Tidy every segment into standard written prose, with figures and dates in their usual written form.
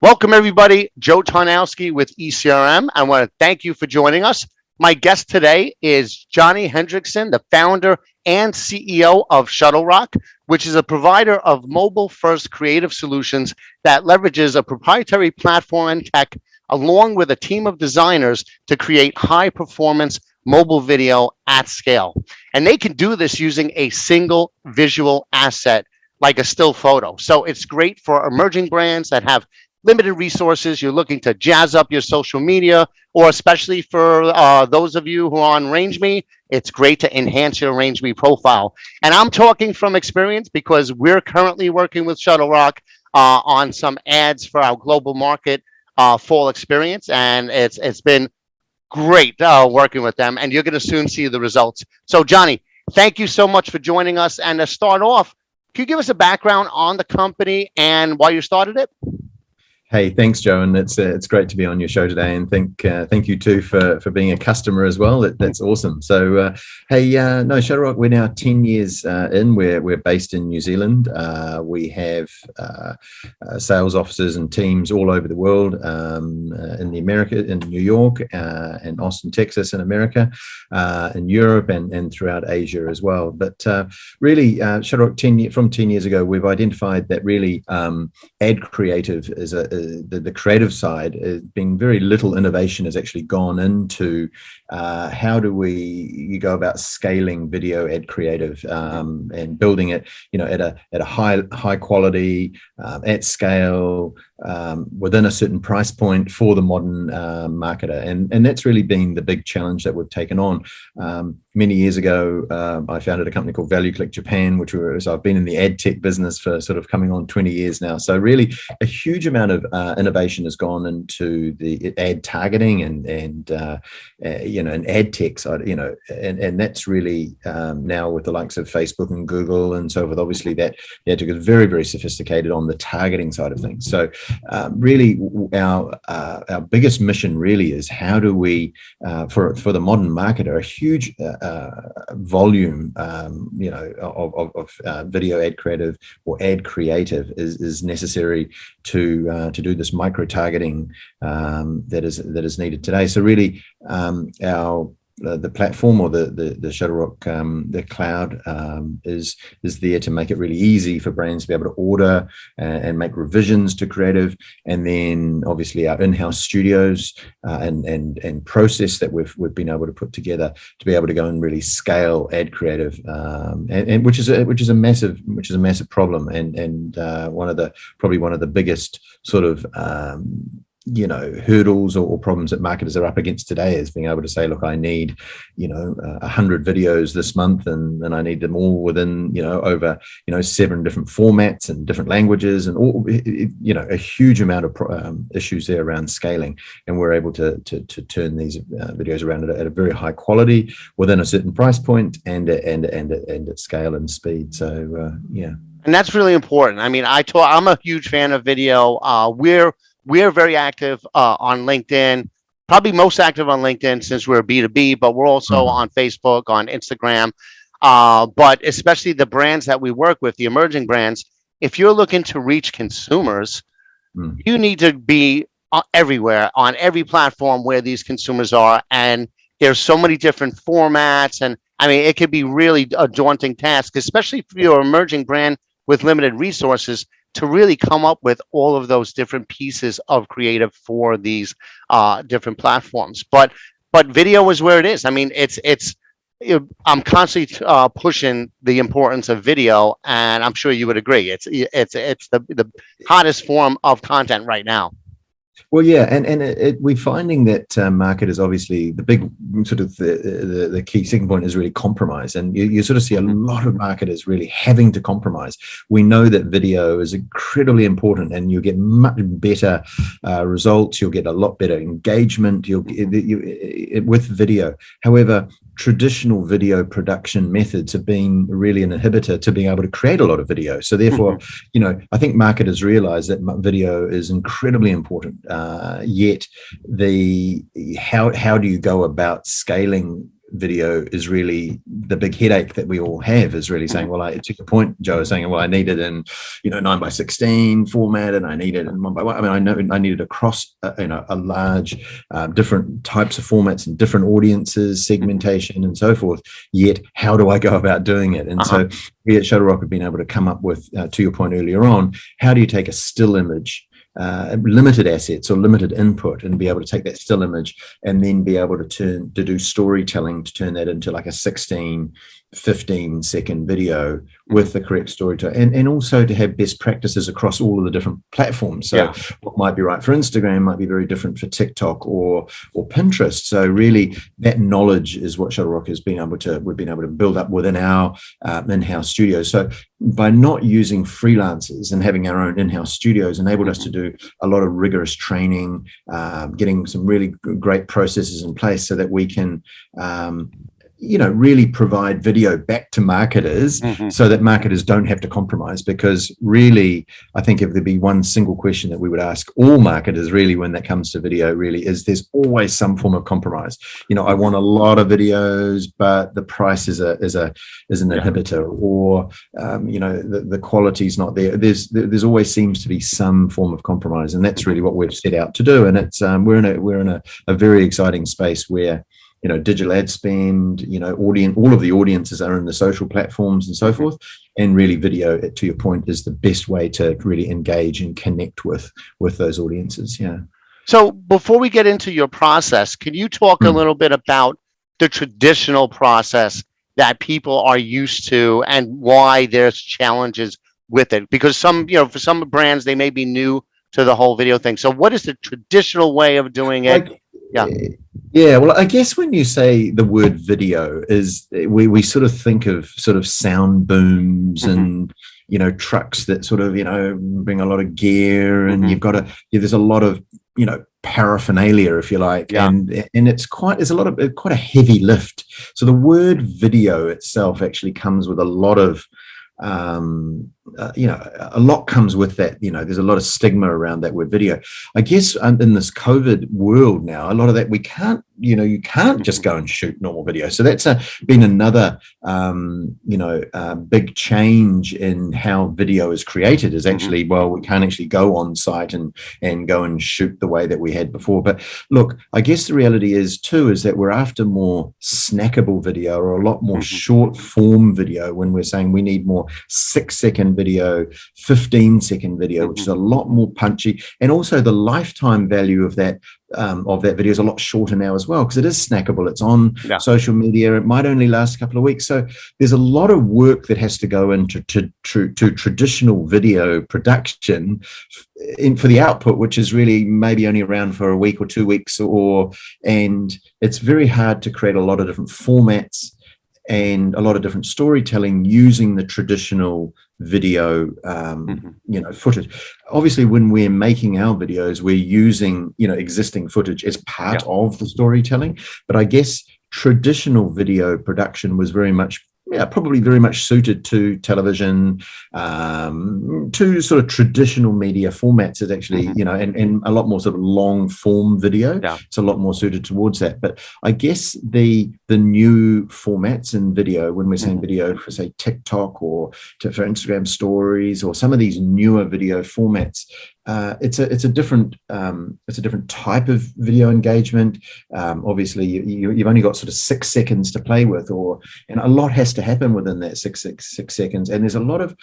Welcome, everybody. Joe Tarnowski with ECRM. I want to thank you for joining us. My guest today is Johnny Hendrickson, the founder and CEO of Shuttlerock, which is a provider of mobile-first creative solutions that leverages a proprietary platform and tech along with a team of designers to create high-performance mobile video at scale. And they can do this using a single visual asset like a still photo. So it's great for emerging brands that have limited resources, you're looking to jazz up your social media, or especially for those of you who are on RangeMe, it's great to enhance your RangeMe profile. And I'm talking from experience because we're currently working with Shuttlerock on some ads for our global market fall experience, and it's been great working with them, and you're going to soon see the results. So, Johnny, thank you so much for joining us. And to start off, can you give us a background on the company and why you started it? Hey, thanks, Joe, and it's great to be on your show today, and thank you too for being a customer as well. That's awesome. So, Shuttlerock, we're now 10 years in. We're based in New Zealand. We have sales offices and teams all over the world, in New York, and Austin, Texas, in America, in Europe, and throughout Asia as well. But really, Shuttlerock, from 10 years ago, we've identified that really ad creative is the creative side has been very little innovation has actually gone into how do you go about scaling video ad creative and building it, at a high quality, at scale, within a certain price point for the modern marketer, and that's really been the big challenge that we've taken on. Many years ago, I founded a company called ValueClick Japan, so I've been in the ad tech business for sort of coming on 20 years now. So really, a huge amount of innovation has gone into the ad targeting and ad tech side, and that's really now with the likes of Facebook and Google and so forth. Obviously, that the ad tech is very, very sophisticated on the targeting side of things. So really, our biggest mission really is how do we, for the modern marketer, a huge volume, of video ad creative or ad creative is necessary to do this micro targeting that is needed today. So really, the platform or the Shuttlerock, the cloud, is there to make it really easy for brands to be able to order and make revisions to creative, and then obviously our in-house studios and process that we've been able to put together to be able to go and really scale ad creative, and which is a massive problem, and probably one of the biggest sort of hurdles or problems that marketers are up against today is being able to say, look, I need 100 videos this month, and I need them all within over 7 different formats and different languages, and all a huge amount of issues there around scaling, and we're able to turn these videos around at a very high quality within a certain price point and at scale and speed. So And that's really important. I mean, I'm a huge fan of video. We're very active on LinkedIn, probably most active on LinkedIn since we're B2B, but we're also on Facebook, on Instagram. But especially the brands that we work with, the emerging brands, if you're looking to reach consumers, you need to be everywhere, on every platform where these consumers are. And there's so many different formats. And I mean, it could be really a daunting task, especially for your emerging brand with limited resources, to really come up with all of those different pieces of creative for these different platforms. But video is where it is. I mean, I'm constantly pushing the importance of video, and I'm sure you would agree. It's the hottest form of content right now. Well, yeah, and we're finding that marketers, obviously, the big sort of the key second point is really compromise, and you sort of see a lot of marketers really having to compromise. We know that video is incredibly important, and you'll get much better results. You'll get a lot better engagement. With video. However, traditional video production methods have been really an inhibitor to being able to create a lot of video. So therefore, I think marketers realize that video is incredibly important. Yet how do you go about scaling video is really the big headache that we all have, is really saying, well, to your point, Joe, is saying, well, I need it in, 9:16 format, and I need it in 1:1. I mean, I know I need it across, a large, different types of formats and different audiences, segmentation, and so forth. Yet, how do I go about doing it? And so we at Shuttlerock have been able to come up with, to your point earlier on, how do you take a still image, limited assets or limited input, and be able to take that still image and then be able to do storytelling to turn that into like a 15-second video with the correct storytelling, and also to have best practices across all of the different platforms. So what might be right for Instagram might be very different for TikTok or Pinterest. So really that knowledge is what Shuttlerock we've been able to build up within our in-house studios. So by not using freelancers and having our own in-house studios enabled us to do a lot of rigorous training, getting some really great processes in place so that we can really provide video back to marketers so that marketers don't have to compromise. Because really, I think if there'd be one single question that we would ask all marketers really when that comes to video really is, there's always some form of compromise. I want a lot of videos, but the price is an inhibitor, or the quality's not there. There's always seems to be some form of compromise, and that's really what we've set out to do. And it's we're in a very exciting space where digital ad spend, all of the audiences are in the social platforms and so forth. And really video, to your point, is the best way to really engage and connect with those audiences. Yeah. So before we get into your process, can you talk a little bit about the traditional process that people are used to and why there's challenges with it? Because for some brands, they may be new to the whole video thing. So what is the traditional way of doing it? Yeah, well, I guess when you say the word video, is we sort of think of sort of sound booms and trucks that sort of bring a lot of gear, and there's a lot of paraphernalia, if you like, and it's quite a heavy lift. So the word video itself actually comes with a lot of a lot comes with that. There's a lot of stigma around that word video. I guess in this COVID world now, a lot of that you can't just go and shoot normal video. So that's been another big change in how video is created, is actually, well, we can't actually go on site and go and shoot the way that we had before. But look, I guess the reality is that we're after more snackable video, or a lot more short form video, when we're saying we need more 6-second video, 15-second video, which is a lot more punchy, and also the lifetime value of that video is a lot shorter now as well, because it is snackable. It's on social media. It might only last a couple of weeks. So there's a lot of work that has to go into traditional video production for the output, which is really maybe only around for a week or 2 weeks, and it's very hard to create a lot of different formats and a lot of different storytelling using the traditional video footage. Obviously, when we're making our videos, we're using existing footage as part of the storytelling. But I guess traditional video production was probably very much suited to television, to sort of traditional media formats. Is actually, and a lot more sort of long form video. It's a lot more suited towards that. But I guess the new formats in video, when we're saying video for, say, TikTok or for Instagram stories, or some of these newer video formats, it's a different type of video engagement. Obviously, you've only got sort of 6 seconds to play with, and a lot has to happen within that six seconds. And there's a lot of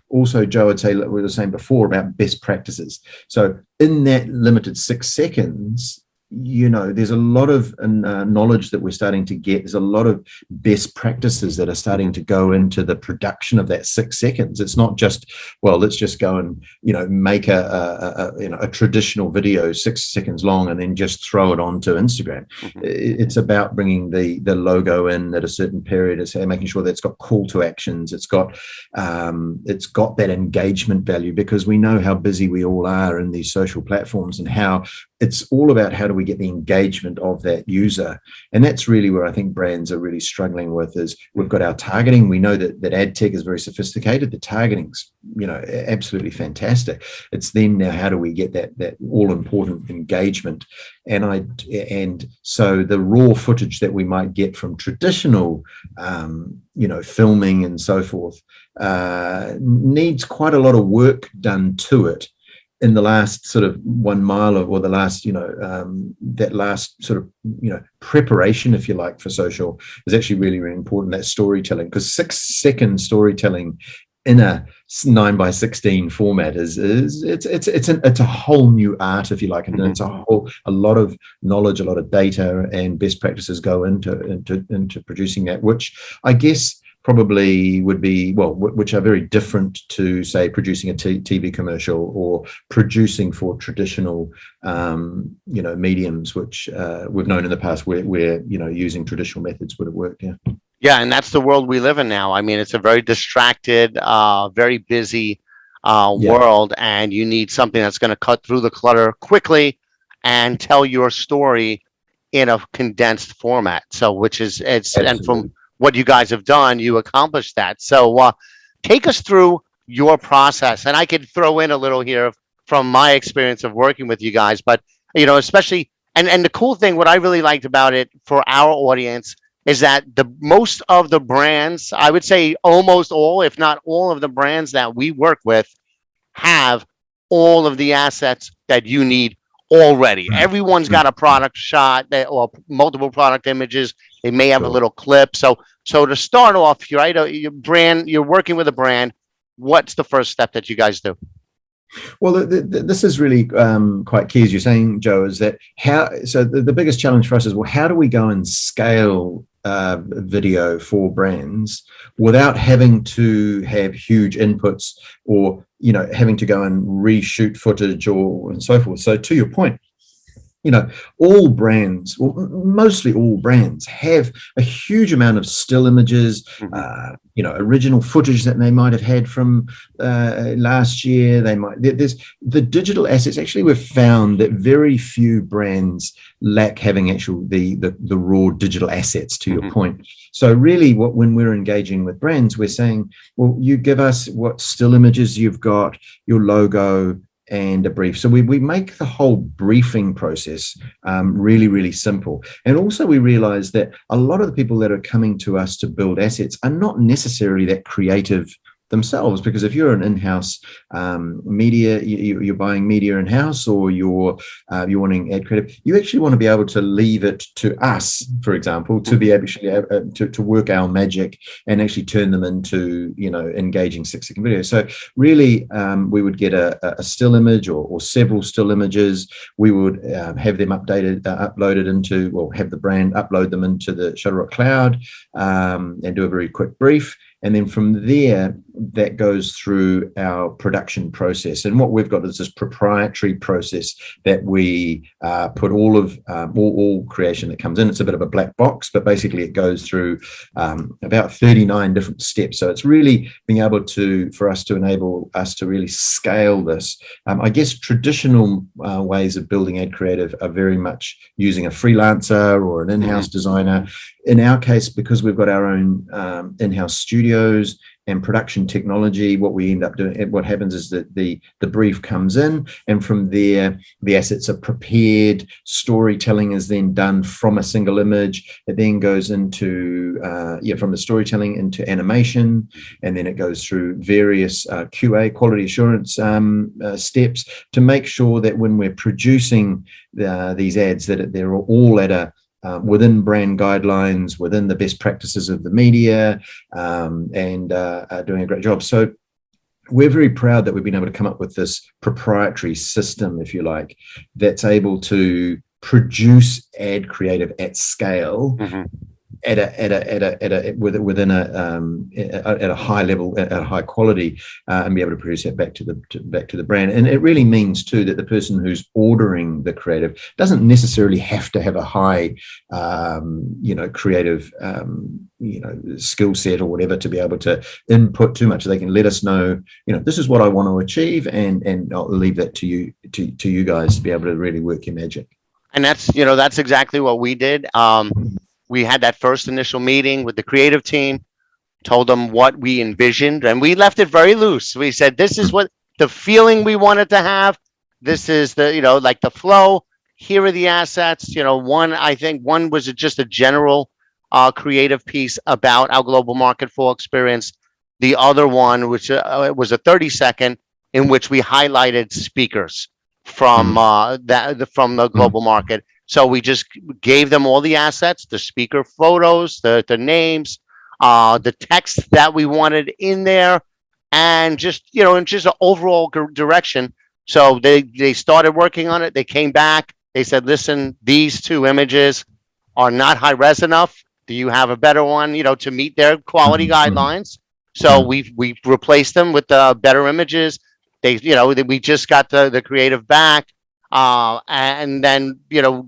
also, Joe, I'd say, we were saying before about best practices. So in that limited 6 seconds, there's a lot of knowledge that we're starting to get. There's a lot of best practices that are starting to go into the production of that 6 seconds. It's not just, well, let's just go and make a traditional video 6 seconds long and then just throw it onto Instagram. It's about bringing the logo in at a certain period. It's making sure that it's got call to actions. It's got that engagement value, because we know how busy we all are in these social platforms, and how it's all about how do we we get the engagement of that user? And that's really where I think brands are really struggling with. Is we've got our targeting. We know that ad tech is very sophisticated. The targeting's, absolutely fantastic. It's then now, how do we get that all important engagement? And so the raw footage that we might get from traditional filming and so forth needs quite a lot of work done to it in the last sort of 1 mile or the last, that last sort of, preparation, if you like, for social is actually really, really important. That storytelling, because 6-second storytelling in a 9:16 format it's a whole new art, if you like, and it's a lot of knowledge, a lot of data and best practices go into producing that, which I guess probably would be, which are very different to, say, producing a TV commercial or producing for traditional, mediums, which we've known in the past where using traditional methods would have worked. Yeah. Yeah, and that's the world we live in now. I mean, it's a very distracted, very busy world, and you need something that's going to cut through the clutter quickly and tell your story in a condensed format. So, and from what you guys have done, you accomplished that. So, take us through your process, and I could throw in a little here from my experience of working with you guys, but especially, and the cool thing, what I really liked about it for our audience, is that most of the brands, I would say almost all, if not all of the brands that we work with, have all of the assets that you need already. Everyone's got a product shot or multiple product images. They may have a little clip. So to start off, you're working with a brand. What's the first step that you guys do? Well, this is really quite key, as you're saying, Joe, is that the biggest challenge for us is, how do we go and scale video for brands without having to have huge inputs or, having to go and reshoot footage and so forth. So to your point, all brands, mostly all brands, have a huge amount of still images, original footage that they might have had from last year. There's the digital assets. Actually, we've found that very few brands lack having the raw digital assets, to your point. So really, when we're engaging with brands, we're saying, well, you give us what still images you've got, your logo, and a brief. So we make the whole briefing process really, really simple. And also we realize that a lot of the people that are coming to us to build assets are not necessarily that creative themselves, because if you're an in-house media, you're buying media in-house, or you're wanting ad creative, you actually want to be able to leave it to us, for example, to be able to work our magic and actually turn them into engaging 6-second videos. So really, we would get a still image or several still images. We would have them uploaded into, have the brand upload them into the Shuttlerock cloud and do a very quick brief. And then from there, that goes through our production process. And what we've got is this proprietary process that we put all creation that comes in. It's a bit of a black box, but basically it goes through about 39 different steps. So it's really being able for us to enable us to really scale this. I guess traditional ways of building ad creative are very much using a freelancer or an in-house designer. In our case, because we've got our own in-house studios and production technology, what we end up doing, what happens is that the brief comes in, and from there the assets are prepared. Storytelling is then done from a single image. It then goes into from the storytelling into animation, and then it goes through various QA, quality assurance steps, to make sure that when we're producing these ads, that they're all at a within brand guidelines, within the best practices of the media, and are doing a great job. So we're very proud that we've been able to come up with this proprietary system, if you like, that's able to produce ad creative at scale, at a high level, at a high quality, and be able to produce that back to the brand. And it really means too that the person who's ordering the creative doesn't necessarily have to have a high creative skill set or whatever to be able to input too much. They can let us know, this is what I want to achieve, and I'll leave that to you guys to be able to really work your magic. And that's exactly what we did. We had that first initial meeting with the creative team, told them what we envisioned, and we left it very loose. We said, this is what the feeling we wanted to have. This is the, like the flow. Here are the assets. I think one was just a general creative piece about our global market fall experience. The other one, which was a 30-second, in which we highlighted speakers from from the Mm. global market. So we just gave them all the assets, the speaker photos, the names, the text that we wanted in there, and just an overall direction. So they started working on it. They came back. They said, "Listen, these two images are not high res enough. Do you have a better one? To meet their quality guidelines." So we replaced them with better images. We just got the creative back, and then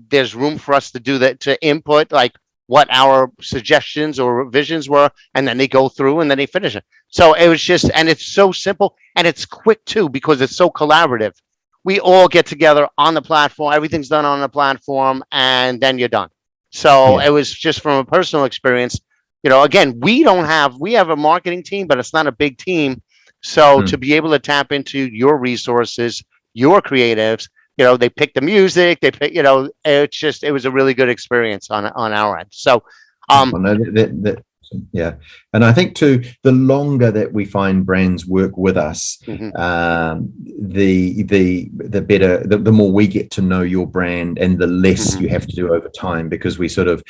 there's room for us to do that, to input like what our suggestions or revisions were, and then they go through and then they finish it. So it was just, and it's so simple and it's quick too because it's so collaborative. We all get together on the platform, everything's done on the platform, and then you're done. So Yeah. it was just from a personal experience. Again, we have a marketing team, but it's not a big team. So to Mm. be able to tap into your resources, your creatives, they pick the music, they pick, it was a really good experience on our end. So, Well, no, yeah, and I think too, the longer that we find brands work with us, mhm, the better, the more we get to know your brand, and the less mhm, you have to do over time, because we sort of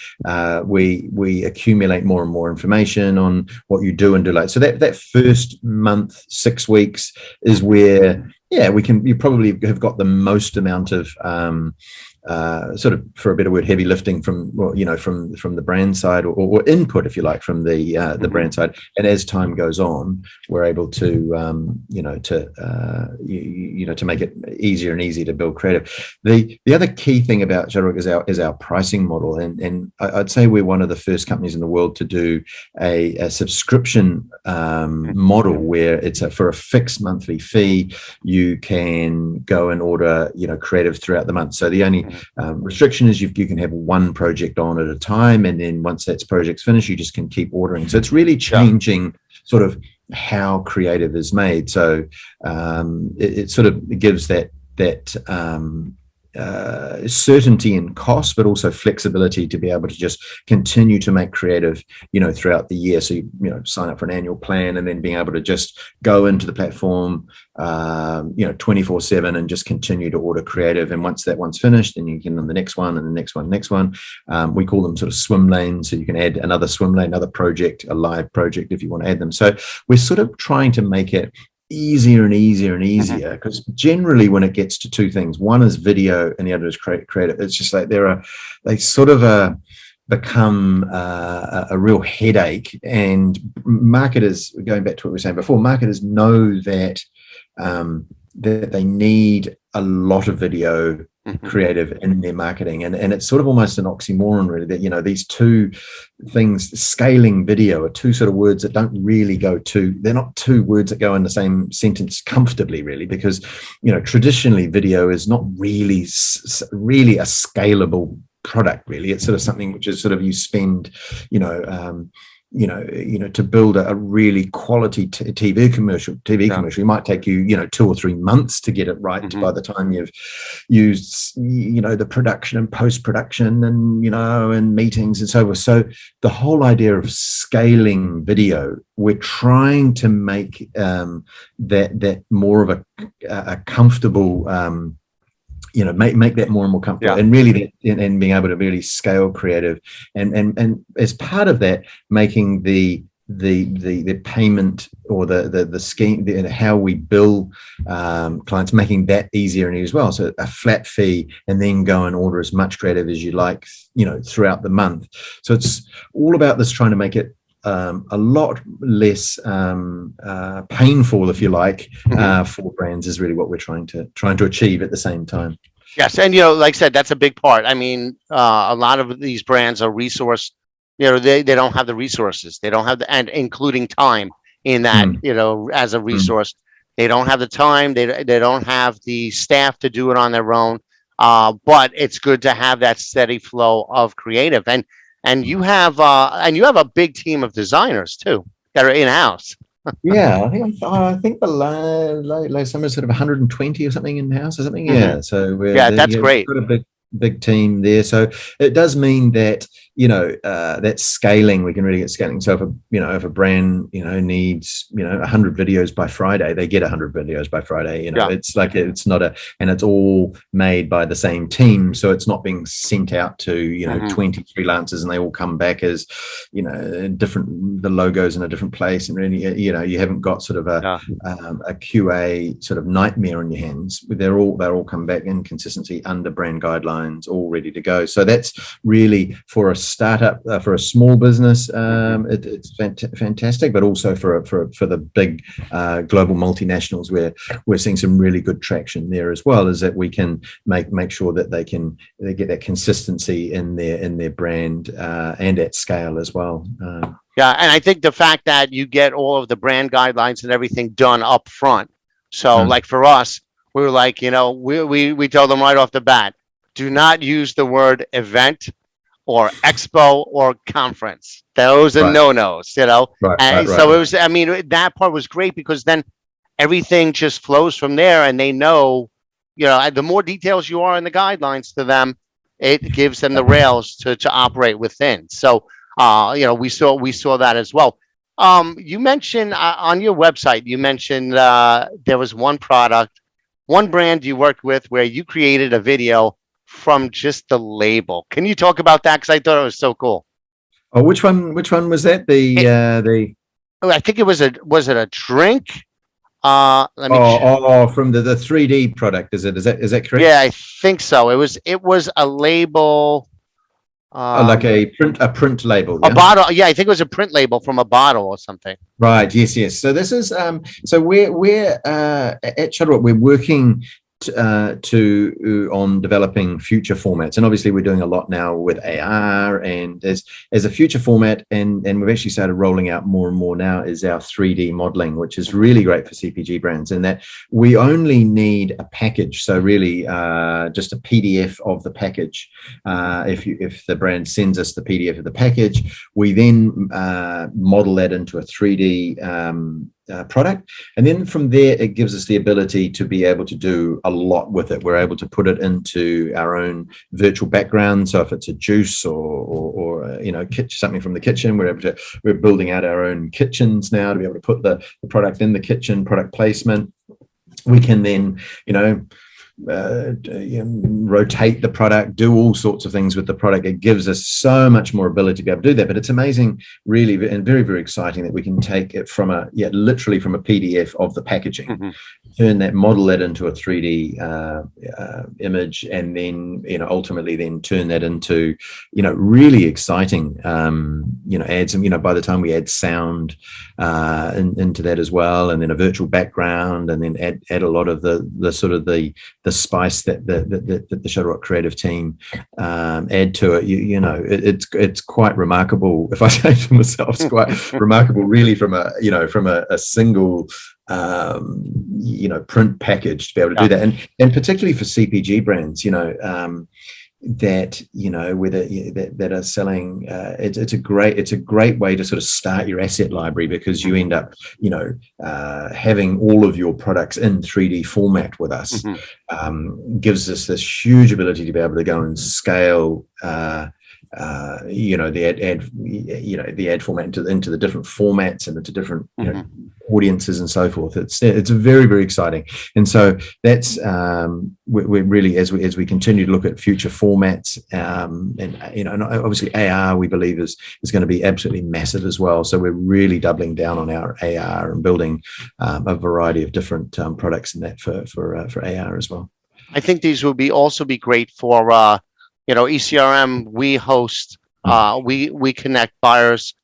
we accumulate more and more information on what you do and do. Like, so that first month, 6 weeks is where, yeah, you probably have got the most amount of sort of, for a better word, heavy lifting from, well, from the brand side, or input, if you like, from the mhm, brand side. And as time goes on, we're able to to make it easier and easier to build creative. The other key thing about Shuttlerock is our pricing model, and I'd say we're one of the first companies in the world to do a subscription model, where it's for a fixed monthly fee. You can go and order creative throughout the month. So the only restriction is you can have one project on at a time, and then once that project's finished, you just can keep ordering. So it's really changing sort of how creative is made. So it sort of gives that certainty in cost, but also flexibility to be able to just continue to make creative, throughout the year. So you sign up for an annual plan, and then being able to just go into the platform, 24/7, and just continue to order creative. And once that one's finished, then you can on the next one, and the next one. We call them sort of swim lanes. So you can add another swim lane, another project, a live project if you want to add them. So we're sort of trying to make it easier and easier and easier, because generally when it gets to two things, one is video and the other is creative, it's just like they sort of become a real headache. And marketers, going back to what we were saying before, marketers know that that they need a lot of video creative in their marketing, and it's sort of almost an oxymoron, really, that these two things, scaling video, are two sort of words that don't really they're not two words that go in the same sentence comfortably, really, because traditionally video is not really a scalable product, really. It's sort of something which is sort of, you spend to build a really quality TV commercial, it might take you 2 or 3 months to get it right, by the time you've used the production and post-production and meetings and so forth. So the whole idea of scaling video, we're trying to make that more of a comfortable, make that more and more comfortable, and really and being able to really scale creative, and as part of that, making the payment, or the scheme, how we bill clients, making that easier and easier as well. So a flat fee, and then go and order as much creative as you like, throughout the month. So it's all about this, trying to make it a lot less painful, if you like, for brands, is really what we're trying to achieve at the same time. Yes, and like I said, that's a big part. I mean, a lot of these brands are resource. They don't have the resources. They don't have and including time in that. As a resource, they don't have the time. They don't have the staff to do it on their own. But it's good to have that steady flow of creative, and you have a big team of designers too that are in house. Yeah, I think the low summer is sort of 120 or something in house or something. Hmm. Yeah, so Yeah, that's we've great. got a big team there. So it does mean that that scaling, we can really get scaling. So if a brand needs 100 videos by Friday, they get 100 videos by Friday. Yeah. It's like it's not and it's all made by the same team, so it's not being sent out to Hmm. 20 freelancers and they all come back as different, the logos in a different place, and really you haven't got sort of Yeah. a QA sort of nightmare on your hands. They're all come back in consistency under brand guidelines, all ready to go. So that's really for a startup, for a small business, it's fantastic, but also for the big global multinationals, where we're seeing some really good traction there as well, is that we can make sure that they get that consistency in their brand and at scale as well. Yeah, and I think the fact that you get all of the brand guidelines and everything done up front. So, Mm. like for us, we were like, we told them right off the bat, do not use the word event or expo or conference. Those are Right, no-nos. right, right, And right, so it right. was. I mean, that part was great because then everything just flows from there, and they know, the more details you are in the guidelines to them, it gives them the rails to operate within. So, we saw that as well. You mentioned on your website, you mentioned there was one product, one brand you worked with where you created a video from just the label. Can you talk about that? Because I thought it was so cool. Oh, which one was that? It, The I think it was it a drink? Let me From the 3D product, is that correct? Yeah, I think so. It was a label, Oh, like um, a print label, a yeah. bottle. Yeah, I think it was a print label from a bottle or something. Right. Yes. Yes. So this is so we're at Shuttlerock, we're working to on developing future formats, and obviously we're doing a lot now with AR, and as a future format, and we've actually started rolling out more and more now, is our 3D modeling, which is really great for CPG brands, in that we only need a package. So really just a PDF of the package. If the brand sends us the PDF of the package, we then model that into a 3D product, and then from there it gives us the ability to be able to do a lot with it. We're able to put it into our own virtual background. So if it's a juice or something from the kitchen, we're building out our own kitchens now to be able to put the product in the kitchen, product placement. We can then rotate the product, do all sorts of things with the product. It gives us so much more ability to be able to do that. But it's amazing, really, and very, very exciting, that we can take it from literally from a PDF of the packaging, Mm-hmm. turn that, model it into a 3D image, and then ultimately then turn that into really exciting ads. And by the time we add sound into that as well, and then a virtual background, and then add a lot of the sort of the spice that the Shuttlerock creative team add to it. It's quite remarkable. If I say to myself, it's quite remarkable, really, from a single print package to be able to do that, and particularly for CPG brands, that are selling. It's a great way to sort of start your asset library, because you end up having all of your products in 3D format with us. Gives us this huge ability to be able to go and scale the ad format into the different formats and into different audiences and so forth. It's very, very exciting, and so that's we're really, as we continue to look at future formats, and obviously AR, we believe is going to be absolutely massive as well. So we're really doubling down on our AR and building a variety of different products in that for AR as well. I think these will also be great for ECRM. We host, we connect buyers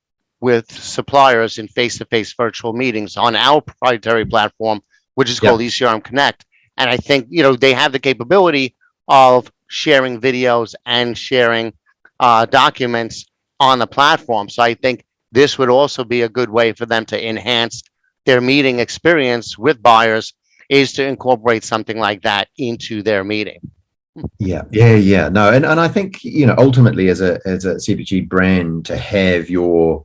with suppliers in face-to-face virtual meetings on our proprietary platform, which is called ECRM Connect. And I think they have the capability of sharing videos and sharing documents on the platform. So I think this would also be a good way for them to enhance their meeting experience with buyers, is to incorporate something like that into their meeting. Yeah. No, and I think, ultimately as a CPG brand, to have your,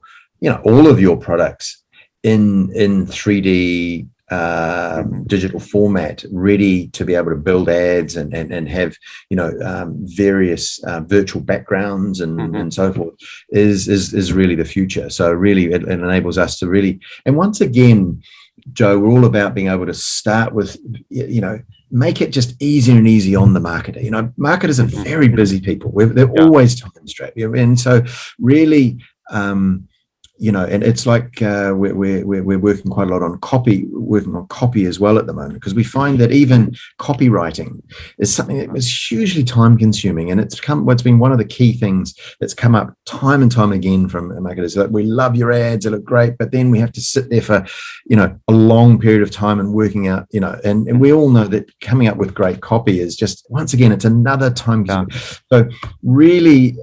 all of your products in 3D digital format, ready to be able to build ads and have, various virtual backgrounds and so forth, is really the future. So really it enables us to really, and once again, Joe, we're all about being able to start with, make it just easier and easy on the marketer. Marketers are very busy people. They're always time strapped, and so really, and it's like we're working quite a lot on copy as well at the moment, because we find that even copywriting is something that was hugely time consuming, and it's been one of the key things that's come up time and time again from marketers. Like, we love your ads, they look great, but then we have to sit there for a long period of time and working out, and we all know that coming up with great copy is just, once again, it's another time consuming. So really,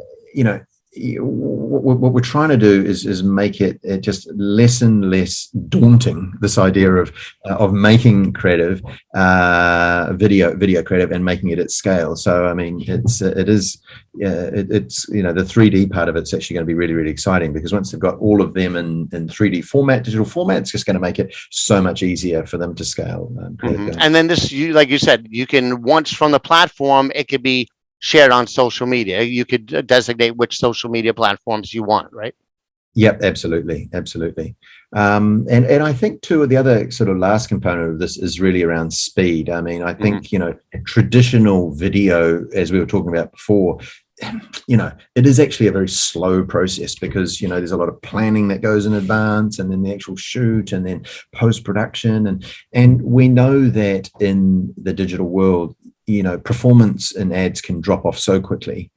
what we're trying to do is make it just less and less daunting, this idea of making creative video creative and making it at scale. So I mean, it's the 3D part of it's actually going to be really, really exciting, because once they've got all of them in 3D format, digital format, it's just going to make it so much easier for them to scale. And then like you said, you can, once from the platform, it could be shared on social media. You could designate which social media platforms you want, right? Yep, absolutely. And I think too, the other sort of last component of this is really around speed. I mean, I think, traditional video, as we were talking about before, it is actually a very slow process, because there's a lot of planning that goes in advance, and then the actual shoot, and then post-production, and we know that in the digital world, performance in ads can drop off so quickly,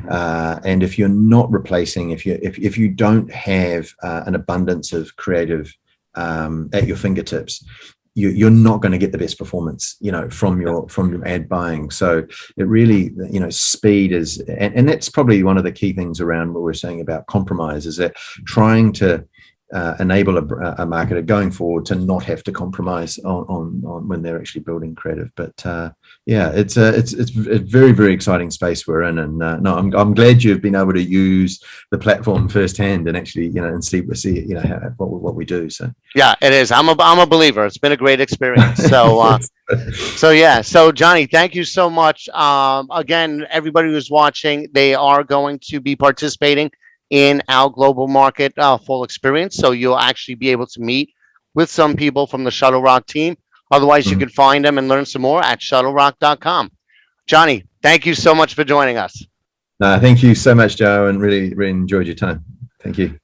and if you're not replacing, if you don't have an abundance of creative at your fingertips, you're not going to get the best performance, from your ad buying. So it really, speed is, and that's probably one of the key things around what we're saying about compromise, is that trying to enable a marketer going forward to not have to compromise on when they're actually building creative. But it's a very, very exciting space we're in, and no, I'm glad you've been able to use the platform firsthand and actually and see what we do. So yeah, it is. I'm a believer. It's been a great experience. So so Johnny, thank you so much. Again, everybody who's watching, they are going to be participating in our global market full experience. So you'll actually be able to meet with some people from the Shuttlerock team. Otherwise, you can find them and learn some more at shuttlerock.com. Johnny, thank you so much for joining us. Thank you so much, Joe, and really, really enjoyed your time. Thank you.